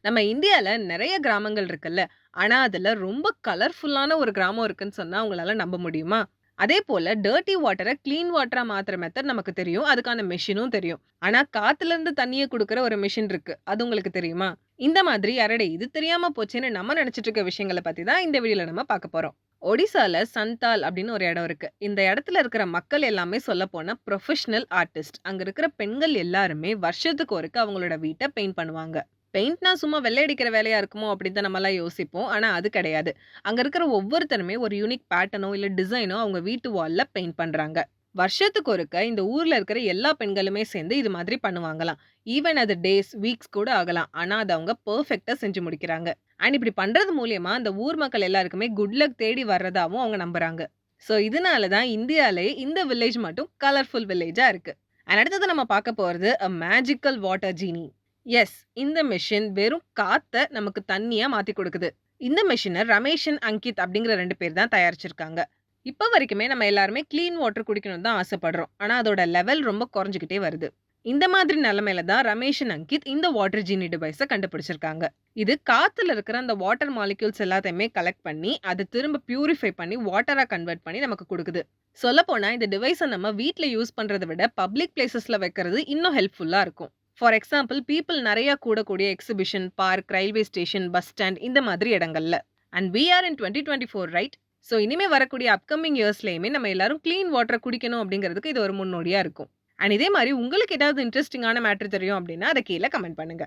நம்ம இந்தியால நெறைய கிராமங்கள் இருக்குல்ல. ஆனா, அதுல ரொம்ப கலர்ஃபுல்லான ஒரு கிராமம் இருக்குன்னு சொன்னா உங்களால நம்ப முடியுமா? அதேபோல டர்ட்டி வாட்டர கிளீன் வாட்டரா மாத்துற மெத்தட் நமக்கு தெரியும். அதுக்கான மெஷினும் தெரியும். ஆனா, காத்துலருந்து தண்ணீய குடுக்குற ஒரு மெஷின் இருக்கு. அது உங்களுக்கு தெரியுமா? இந்த மாதிரி அடடே! இது தெரியாம போச்சேன்னு நம்ம நெனச்சுட்டு இருக்க விஷயங்கள பத்தி தான் இந்த வீடியோல நம்ம பார்க்க போறோம். ஒடிசால சந்தால் அப்படின்னு ஒரு இடம் இருக்கு. இந்த இடத்துல இருக்கிற மக்கள் எல்லாமே சொல்லப்போனா ப்ரொஃபஷனல் ஆர்டிஸ்ட். அங்க இருக்கிற பெண்கள் எல்லாருமே வருஷத்துக்கு ஒருக்க அவங்களோட வீட்ட பெயிண்ட் பண்ணுவாங்க. பெயிண்ட்னா சும்மா வெள்ளை அடிக்கிற வேலையா இருக்குமோ அப்படின்னு தான் நம்மலாம் யோசிப்போம். ஆனா அது கிடையாது. அங்க இருக்கிற ஒவ்வொருத்தருமே ஒரு யூனிக் பேட்டர்னோ, இல்ல டிசைனோ அவங்க வீட்டு வால்ல பெயிண்ட் பண்றாங்க. வருஷத்துக்கு ஒருக்க இந்த ஊர்ல இருக்கிற எல்லா பெண்களுமே சேர்ந்து இது மாதிரி பண்ணுவாங்களாம். ஈவன் அது டேஸ், வீக்ஸ் கூட ஆகலாம். ஆனா அத அவங்க பெர்ஃபெக்ட்டா செஞ்சு முடிக்கிறாங்க. அண்ட் இப்படி பண்றது மூலியமா அந்த ஊர் மக்கள் எல்லாருக்குமே குட் லக் தேடி வர்றதாவும் அவங்க நம்புறாங்க. சோ இதனால தான் இந்தியாலயே இந்த வில்லேஜ் மட்டும் கலர்ஃபுல் வில்லேஜா இருக்கு. அண்ட் அடுத்தது நம்ம பார்க்க போறது a மேஜிக்கல் வாட்டர் ஜீனி. எஸ். இந்த மெஷின் வெறும் காத்த நமக்கு தண்ணியா மாத்தி குடுக்குது. இந்த மெஷின ரமேஷ் அண்ட் அங்கித் அப்படிங்கிற 2 பேர் தான் தயாரிச்சிருக்காங்க. இப்ப வரைக்குமே நம்ம எல்லாருமே கிளீன் வாட்டர் குடிக்கணும்னு தான் ஆசைப்படுறோம். ஆனா அதோட லெவல் ரொம்ப குறைஞ்சுகிட்டே வருது. இந்த மாதிரி நிலைமையில தான் ரமேஷ் அண்ட் அங்கித் இந்த வாட்டர் ஜீனி டிவைஸ கண்டுபிடிச்சிருக்காங்க. இது காத்துல இருக்கிற அந்த வாட்டர் மாலிக்யூல்ஸ் எல்லாத்தையுமே கலெக்ட் பண்ணி, அத திரும்ப பியூரிஃபை பண்ணி வாட்டரா கன்வெர்ட் பண்ணி நமக்கு குடுக்குது. சொல்லப்போனா இந்த டிவைஸ நம்ம வீட்ல யூஸ் பண்றத விட பப்ளிக் பிளேஸஸ்ல வைக்கிறது இன்னும் ஹெல்ப்ஃபுல்லா இருக்கும். ஃபார் எக்ஸாம்பிள் பீப்பிள் நெறைய கூடக்கூடிய exhibition, park, railway station, bus stand இந்த மாதிரி இடங்கள்ல. And we are in 2024 right? So இனிமே வரக்கூடிய அப்கமிங் இயர்ஸ்லயுமே நம்ம எல்லாரும் கிளீன் வாட்டர குடிக்கணும் அப்படிங்கிறதுக்கு இது ஒரு முன்னோடியா இருக்கும். அண்ட் இதே மாரி உங்களுக்கு ஏதாவது இன்ட்ரஸ்டிங்கான மேட்டர் தெரியும் அப்படின்னா, அத கீழ கமெண்ட் பண்ணுங்க.